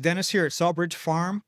Dennis here at Saltbridge Farm.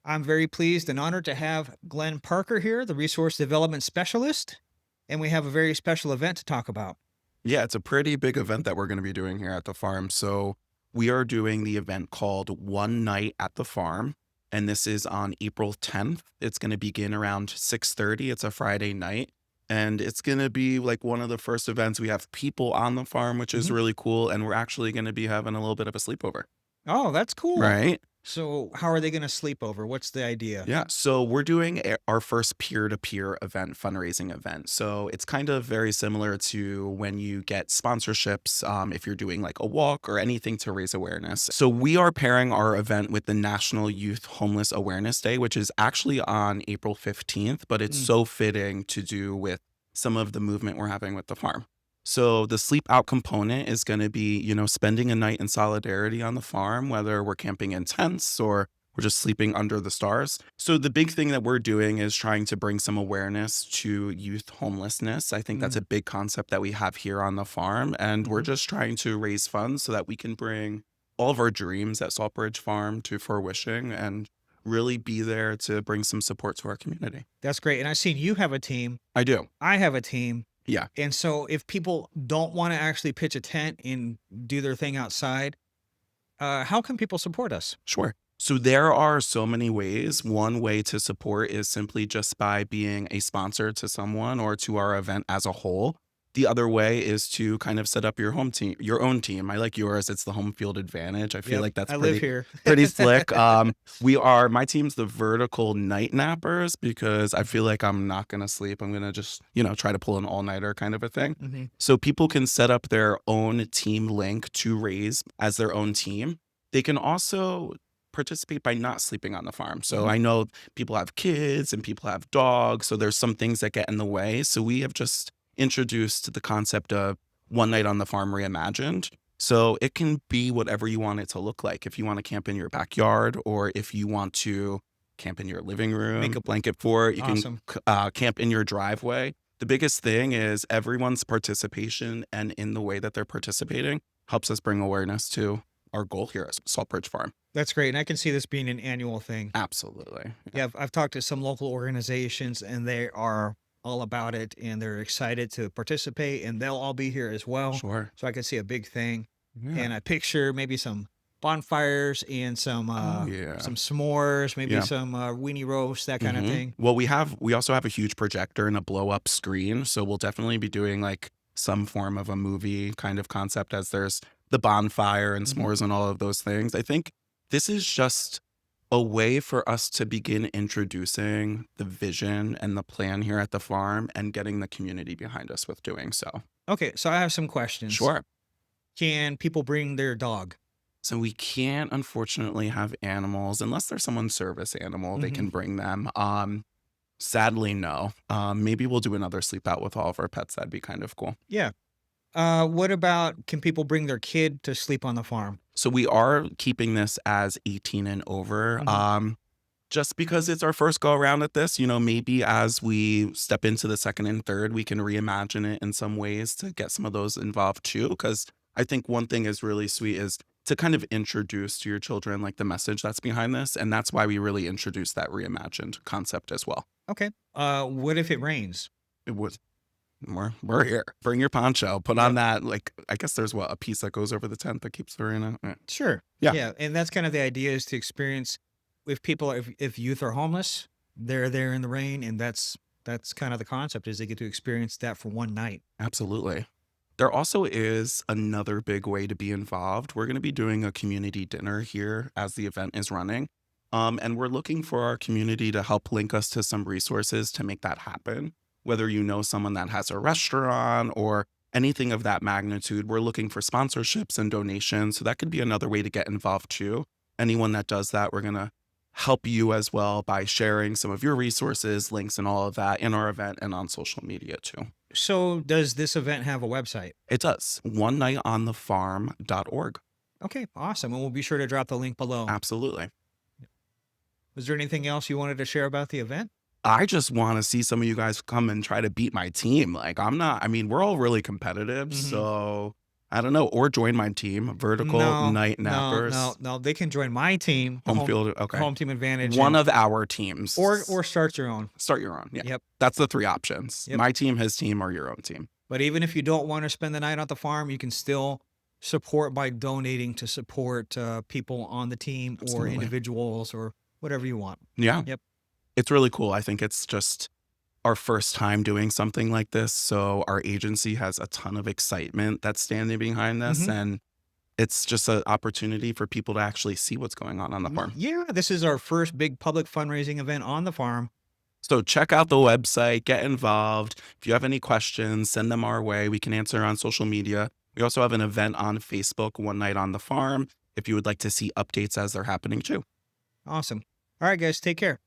I'm very pleased and honored to have Glenn Parker here, the Resource Development Specialist, and we have a very special event to talk about. Yeah, it's a pretty big event that we're going to be doing here at the farm. So, we are doing the event called One Night at the Farm, and this is on April 10th. It's going to begin around 6:30. It's a Friday night, and it's going to be like one of the first events. We have people on the farm, which is Mhm. really cool, and we're actually going to be having a little bit of a sleepover. Oh, that's cool. Right? So, how are they going to sleep over? What's the idea? Yeah, so we're doing our first peer-to-peer event, fundraising event. So it's kind of very similar to when you get sponsorships, if you're doing like a walk or anything to raise awareness. So we are pairing our event with the National Youth Homeless Awareness Day, which is actually on April 15th, but it's Mm, so fitting to do with some of the movement we're having with the farm. So the sleep out component is going to be, spending a night in solidarity on the farm, whether we're camping in tents or we're just sleeping under the stars. So the big thing that we're doing is trying to bring some awareness to youth homelessness. I think that's a mm, big concept that we have here on the farm. And we're mhm. just trying to raise funds so that we can bring all of our dreams at Saltbridge Farm to fruition and really be there to bring some support to our community. That's great. And I've seen you have a team, I do. I have a team. Yeah, And so, if people don't want to actually pitch a tent and do their thing outside, how can people support us? sure. So there are so many ways. One way to support is simply just by being a sponsor to someone or to our event as a whole. The other way is to kind of set up your home team, your own team. I like yours. It's the home field advantage. I feel Yep, like that's I live pretty here. pretty slick. My team's the vertical night nappers because I feel like I'm not gonna sleep. I'm gonna just, try to pull an all-nighter kind of a thing. Mhm. So people can set up their own team link to raise as their own team. They can also participate by not sleeping on the farm. So Mhm. I know people have kids and people have dogs, so there's some things that get in the way. So we have just introduced the concept of one night on the farm reimagined. So it can be whatever you want it to look like. If you want to camp in your backyard or if you want to camp in your living Make room, a blanket fort, you can awesome. camp in your driveway. The biggest thing is everyone's participation and in the way that they're participating helps us bring awareness to our goal here at Saltbridge Farm. That's great, and I can see this being an annual thing. Absolutely. Yeah. Yeah, I've talked to some local organizations, and they are all about it, and they're excited to participate, and they'll all be here as well. Sure. So I can see a big thing, Yeah. and I picture maybe some bonfires and Oh, yeah. some s'mores, maybe Yeah. some weenie roast, that kind of thing. Well, we also have a huge projector and a blow up screen. So we'll definitely be doing like some form of a movie kind of concept as there's the bonfire and Mhm. s'mores and all of those things. I think this is just a way for us to begin introducing the vision and the plan here at the farm and getting the community behind us with doing so. Okay, so I have some questions. Sure. Can people bring their dog? So we can't unfortunately have animals unless there's someone's service animal, they Mhm. can bring them. Sadly, no. Maybe we'll do another sleep out with all of our pets. That'd be kind of cool. Yeah. What about, can people bring their kid to sleep on the farm? So we are keeping this as 18 and over. Mhm. Just because it's our first go around at this, maybe as we step into the second and third, we can reimagine it in some ways to get some of those involved too. Because I think one thing is really sweet is to kind of introduce to your children like the message that's behind this. And that's why we really introduced that reimagined concept as well. Okay. What if it rains? It was we're here. Bring your poncho. Put on Yep. that, like, I guess there's a piece that goes over the tent that keeps the rain out. Yeah. Sure. Yeah, Yeah, and that's kind of the idea, is to experience, if people, if youth are homeless, they're there in the rain, and that's kind of the concept, is they get to experience that for one night. absolutely. There also is another big way to be involved. We're going to be doing a community dinner here as the event is running. And we're looking for our community to help link us to some resources to make that happen. Whether you know someone that has a restaurant or anything of that magnitude, we're looking for sponsorships and donations. So that could be another way to get involved too. Anyone that does that, we're going to help you as well by sharing some of your resources, links, and all of that in our event and on social media too. So, does this event have a website? It does. One nightonthefarm.org. Okay, awesome, and we'll be sure to drop the link below. Absolutely. Was there anything else you wanted to share about the event? I just want to see some of you guys come and try to beat my team. Like, we're all really competitive. Mhm. So I don't know, or join my team, Vertical No, Night no, Nappers, no, no. They can join my team, the home field. Okay. home team advantage, One and of our teams. or start your own. Start your own. Yeah. Yep, That's the three options. yep. My team, his team, or your own team. But even if you don't want to spend the night at the farm, you can still support by donating to support people on the team or Absolutely. individuals or whatever you want. Yeah. Yep. It's really cool. I think it's just our first time doing something like this. So our agency has a ton of excitement that's standing behind this. hmm And it's just an opportunity for people to actually see what's going on the farm. Yeah, this is our first big public fundraising event on the farm. So check out the website, get involved. If you have any questions, send them our way. We can answer on social media. We also have an event on Facebook, One Night on the Farm, if you would like to see updates as they're happening too. Awesome. All right, guys, take care.